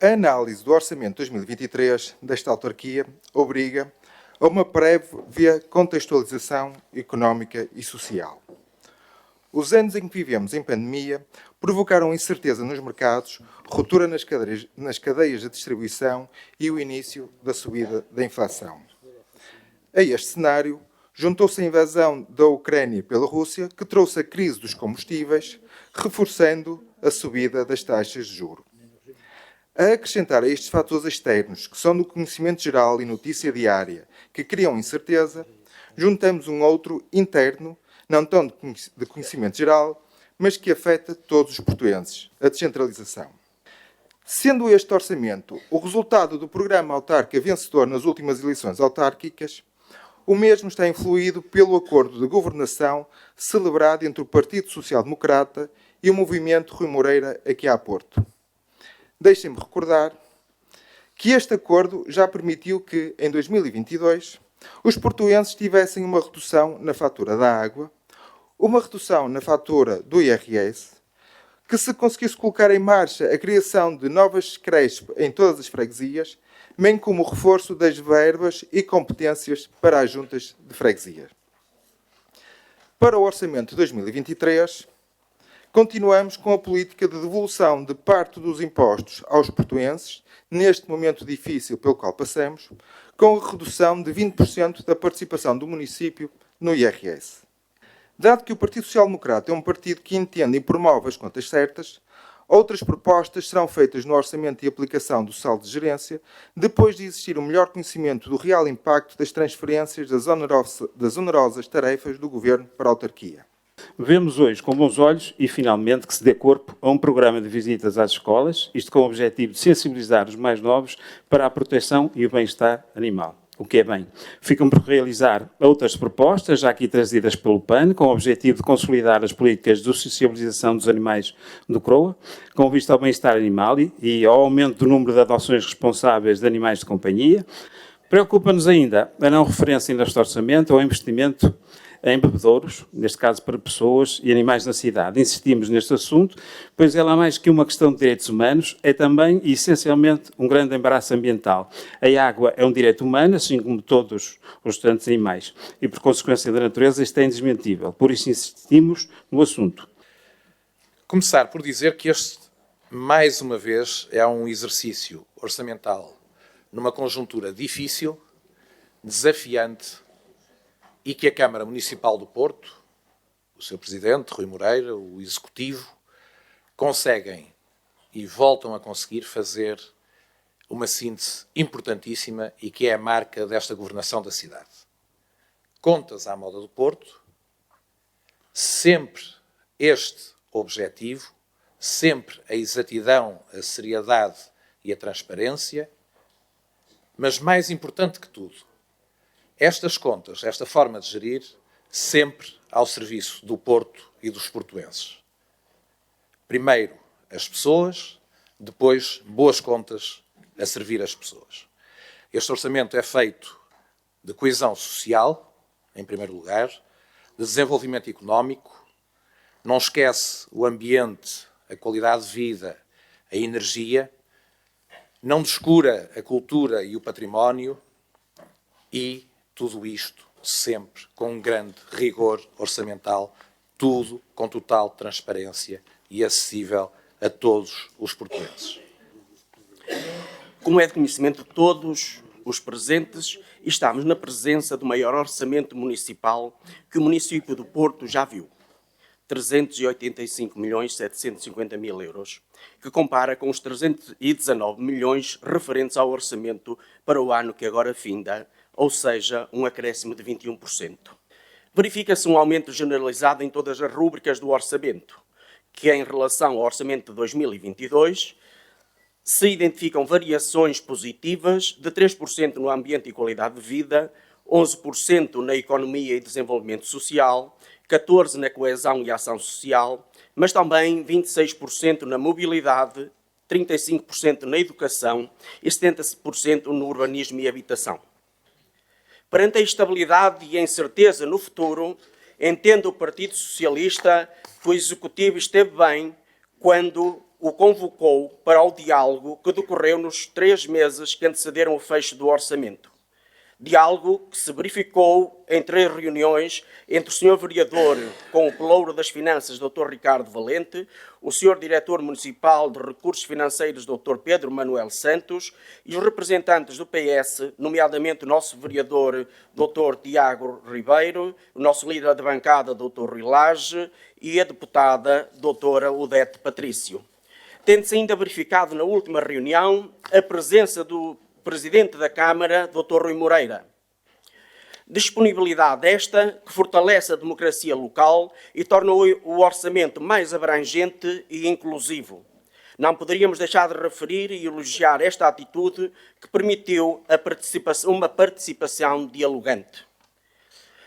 A análise do Orçamento de 2023 desta autarquia obriga a uma prévia contextualização económica e social. Os anos em que vivemos em pandemia provocaram incerteza nos mercados, ruptura nas cadeias de distribuição e o início da subida da inflação. A este cenário, juntou-se a invasão da Ucrânia pela Rússia, que trouxe a crise dos combustíveis, reforçando a subida das taxas de juros. A acrescentar a estes fatores externos, que são do conhecimento geral e notícia diária, que criam incerteza, juntamos um outro interno, não tão de conhecimento geral, mas que afeta todos os portuenses, a descentralização. Sendo este orçamento o resultado do programa autárquico vencedor nas últimas eleições autárquicas, o mesmo está influído pelo acordo de governação celebrado entre o Partido Social Democrata e o Movimento Rui Moreira aqui à Porto. Deixem-me recordar que este acordo já permitiu que, em 2022, os portuenses tivessem uma redução na fatura da água, uma redução na fatura do IRS, que se conseguisse colocar em marcha a criação de novas creches em todas as freguesias, bem como o reforço das verbas e competências para as juntas de freguesia. Para o orçamento de 2023, continuamos com a política de devolução de parte dos impostos aos portuenses, neste momento difícil pelo qual passamos, com a redução de 20% da participação do município no IRS. Dado que o Partido Social Democrata é um partido que entende e promove as contas certas, outras propostas serão feitas no orçamento e aplicação do saldo de gerência, depois de existir um melhor conhecimento do real impacto das transferências das onerosas tarefas do Governo para a autarquia. Vemos hoje com bons olhos e, finalmente, que se dê corpo a um programa de visitas às escolas, isto com o objetivo de sensibilizar os mais novos para a proteção e o bem-estar animal. O que é bem. Ficam por realizar outras propostas, já aqui trazidas pelo PAN, com o objetivo de consolidar as políticas de socialização dos animais do CROA, com vista ao bem-estar animal e ao aumento do número de adoções responsáveis de animais de companhia. Preocupa-nos ainda a não referência neste orçamento ao investimento em bebedouros, neste caso para pessoas e animais na cidade. Insistimos neste assunto, pois ela, mais que uma questão de direitos humanos, é também e essencialmente um grande embaraço ambiental. A água é um direito humano, assim como todos os restantes animais, e por consequência da natureza isto é indesmentível. Por isso insistimos no assunto. Começar por dizer que este, mais uma vez, é um exercício orçamental numa conjuntura difícil, desafiante, e que a Câmara Municipal do Porto, o seu Presidente, Rui Moreira, o Executivo, conseguem e voltam a conseguir fazer uma síntese importantíssima e que é a marca desta governação da cidade. Contas à moda do Porto, sempre este objetivo, sempre a exatidão, a seriedade e a transparência, mas mais importante que tudo, estas contas, esta forma de gerir, sempre ao serviço do Porto e dos portuenses. Primeiro as pessoas, depois boas contas a servir as pessoas. Este orçamento é feito de coesão social, em primeiro lugar, de desenvolvimento económico, não esquece o ambiente, a qualidade de vida, a energia, não descura a cultura e o património e tudo isto sempre com um grande rigor orçamental, tudo com total transparência e acessível a todos os portugueses. Como é de conhecimento de todos os presentes, estamos na presença do maior orçamento municipal que o município do Porto já viu. 385.750.000 euros, que compara com os 319 milhões referentes ao orçamento para o ano que agora finda, ou seja, um acréscimo de 21%. Verifica-se um aumento generalizado em todas as rúbricas do orçamento, que em relação ao orçamento de 2022 se identificam variações positivas de 3% no ambiente e qualidade de vida, 11% na economia e desenvolvimento social, 14% na coesão e ação social, mas também 26% na mobilidade, 35% na educação e 70% no urbanismo e habitação. Perante a instabilidade e a incerteza no futuro, entende o Partido Socialista que o Executivo esteve bem quando o convocou para o diálogo que decorreu nos 3 meses que antecederam o fecho do orçamento. Diálogo que se verificou em 3 reuniões entre o Sr. Vereador com o Pelouro das Finanças, Dr. Ricardo Valente, o Sr. Diretor Municipal de Recursos Financeiros, Dr. Pedro Manuel Santos, e os representantes do PS, nomeadamente o nosso Vereador, Dr. Tiago Ribeiro, o nosso líder de bancada, Dr. Rui Lage, e a deputada, Dra. Odete Patrício. Tendo-se ainda verificado na última reunião a presença do Presidente da Câmara, Dr. Rui Moreira. Disponibilidade esta que fortalece a democracia local e torna o orçamento mais abrangente e inclusivo. Não poderíamos deixar de referir e elogiar esta atitude que permitiu uma participação dialogante.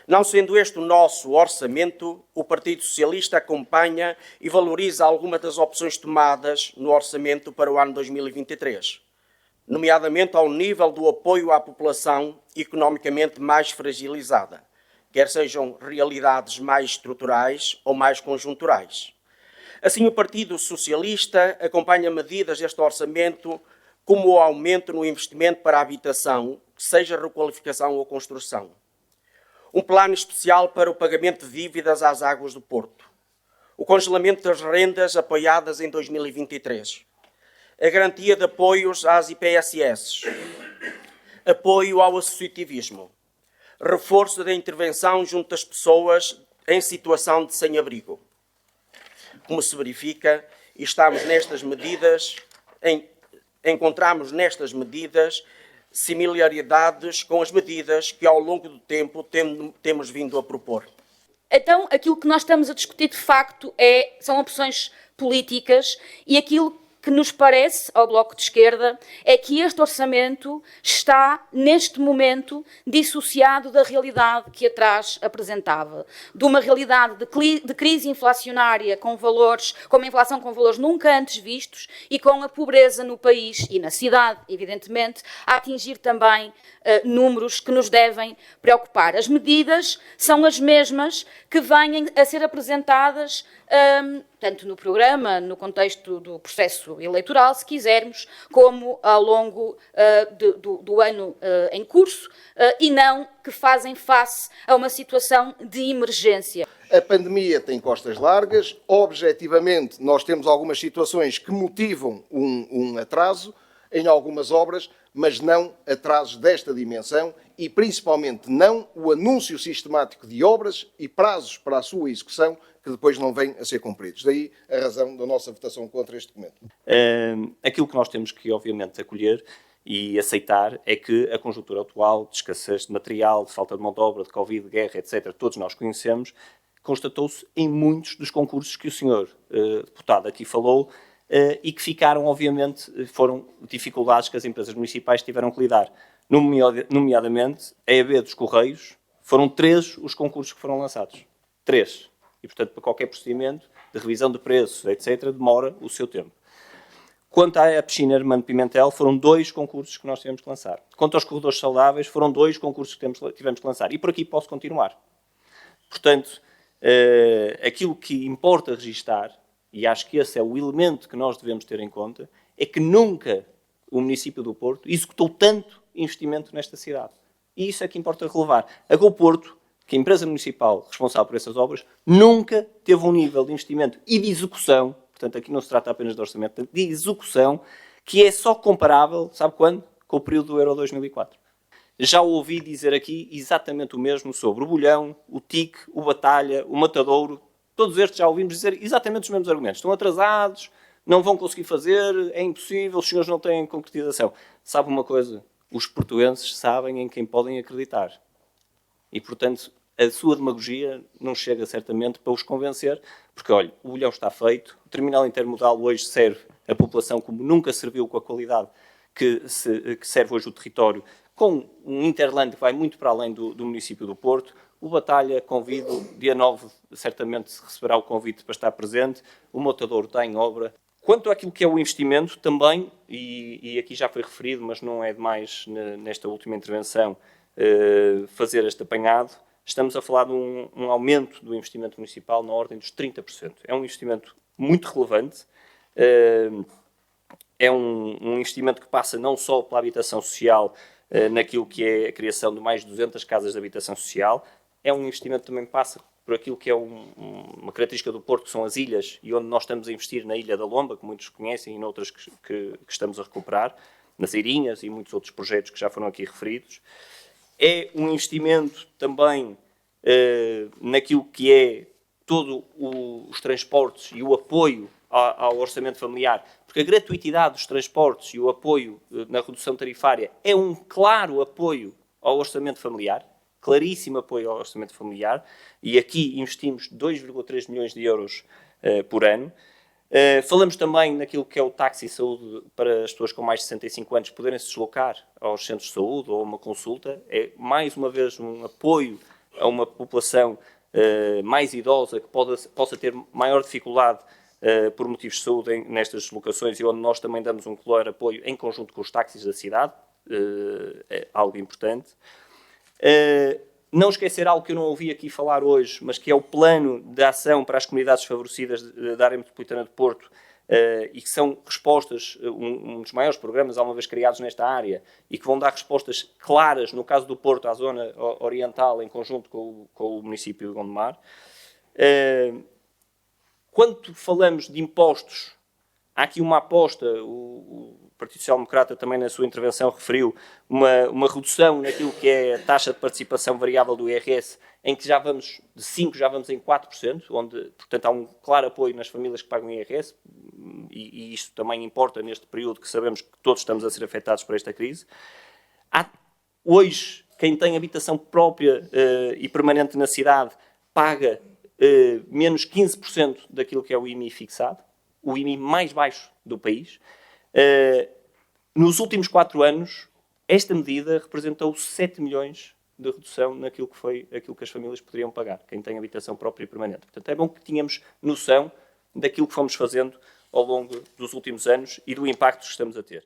Não sendo este o nosso orçamento, o Partido Socialista acompanha e valoriza algumas das opções tomadas no orçamento para o ano 2023. Nomeadamente ao nível do apoio à população economicamente mais fragilizada, quer sejam realidades mais estruturais ou mais conjunturais. Assim, o Partido Socialista acompanha medidas deste orçamento como o aumento no investimento para a habitação, seja requalificação ou construção. Um plano especial para o pagamento de dívidas às Águas do Porto. O congelamento das rendas apoiadas em 2023. A garantia de apoios às IPSS, apoio ao associativismo, reforço da intervenção junto às pessoas em situação de sem-abrigo. Como se verifica, encontramos nestas medidas similaridades com as medidas que ao longo do tempo temos vindo a propor. Então, aquilo que nós estamos a discutir de facto são opções políticas e aquilo que nos parece, ao Bloco de Esquerda, é que este orçamento está, neste momento, dissociado da realidade que atrás apresentava. De uma realidade de crise inflacionária com uma inflação com valores nunca antes vistos e com a pobreza no país e na cidade, evidentemente, a atingir também números que nos devem preocupar. As medidas são as mesmas que vêm a ser apresentadas tanto no programa, no contexto do processo eleitoral, se quisermos, como ao longo do ano em curso, e não que fazem face a uma situação de emergência. A pandemia tem costas largas, objetivamente nós temos algumas situações que motivam um atraso em algumas obras, mas não atrasos desta dimensão e principalmente não o anúncio sistemático de obras e prazos para a sua execução que depois não vêm a ser cumpridos. Daí a razão da nossa votação contra este documento. Aquilo que nós temos que, obviamente, acolher e aceitar é que a conjuntura atual de escassez de material, de falta de mão de obra, de Covid, de guerra, etc., todos nós conhecemos, constatou-se em muitos dos concursos que o senhor deputado aqui falou e que ficaram, obviamente, foram dificuldades que as empresas municipais tiveram que lidar. Nomeadamente, a EB dos Correios, foram 3 os concursos que foram lançados. 3. E, portanto, para qualquer procedimento de revisão de preços, etc., demora o seu tempo. Quanto à piscina Armando Pimentel, foram 2 concursos que nós tivemos que lançar. Quanto aos corredores saudáveis, foram 2 concursos que tivemos que lançar. E por aqui posso continuar. Portanto, aquilo que importa registar, e acho que esse é o elemento que nós devemos ter em conta, é que nunca o município do Porto executou tanto investimento nesta cidade. E isso é que importa relevar. A GoPorto, que é a empresa municipal responsável por essas obras, nunca teve um nível de investimento e de execução, portanto aqui não se trata apenas de orçamento, de execução, que é só comparável, sabe quando? Com o período do Euro 2004. Já ouvi dizer aqui exatamente o mesmo sobre o Bolhão, o TIC, o Batalha, o Matadouro. Todos estes já ouvimos dizer exatamente os mesmos argumentos. Estão atrasados, não vão conseguir fazer, é impossível, os senhores não têm concretização. Sabe uma coisa? Os portuenses sabem em quem podem acreditar. E, portanto, a sua demagogia não chega certamente para os convencer, porque, olha, o Bolhão está feito, o terminal intermodal hoje serve a população como nunca serviu com a qualidade que serve hoje o território, com um Interland que vai muito para além do município do Porto. O Batalha, convido, dia 9 certamente receberá o convite para estar presente, o Matadouro está em obra. Quanto àquilo que é o investimento, também, e aqui já foi referido, mas não é demais nesta última intervenção fazer este apanhado, estamos a falar de um aumento do investimento municipal na ordem dos 30%. É um investimento muito relevante É um investimento que passa não só pela habitação social, naquilo que é a criação de mais de 200 casas de habitação social, é um investimento que também passa por aquilo que é uma característica do Porto, que são as ilhas, e onde nós estamos a investir na Ilha da Lomba, que muitos conhecem, e noutras que estamos a recuperar, nas Eirinhas e muitos outros projetos que já foram aqui referidos. É um investimento também naquilo que é todos os transportes e o apoio ao orçamento familiar, porque a gratuitidade dos transportes e o apoio na redução tarifária é um claro apoio ao orçamento familiar, claríssimo apoio ao orçamento familiar, e aqui investimos 2,3 milhões de euros por ano. Falamos também naquilo que é o táxi saúde para as pessoas com mais de 65 anos poderem se deslocar aos centros de saúde ou a uma consulta. É, mais uma vez, um apoio a uma população mais idosa que possa ter maior dificuldade por motivos de saúde nestas deslocações, e onde nós também damos um claro apoio em conjunto com os táxis da cidade, é algo importante. Não esquecer algo que eu não ouvi aqui falar hoje, mas que é o plano de ação para as comunidades desfavorecidas da área metropolitana de Porto, e que são respostas, um dos maiores programas alguma vez criados nesta área, e que vão dar respostas claras, no caso do Porto, à zona oriental, em conjunto com o município de Gondomar. Quando falamos de impostos, há aqui uma aposta, o Partido Social Democrata também na sua intervenção referiu, uma redução naquilo que é a taxa de participação variável do IRS, em que já vamos de 5%, já vamos em 4%, onde, portanto, há um claro apoio nas famílias que pagam IRS, e isto também importa neste período que sabemos que todos estamos a ser afetados por esta crise. Hoje, quem tem habitação própria e permanente na cidade paga menos 15% daquilo que é o IMI fixado, o IMI mais baixo do país. Nos últimos 4 anos, esta medida representou 7 milhões de redução naquilo que as famílias poderiam pagar, quem tem habitação própria e permanente. Portanto, é bom que tenhamos noção daquilo que fomos fazendo ao longo dos últimos anos e do impacto que estamos a ter.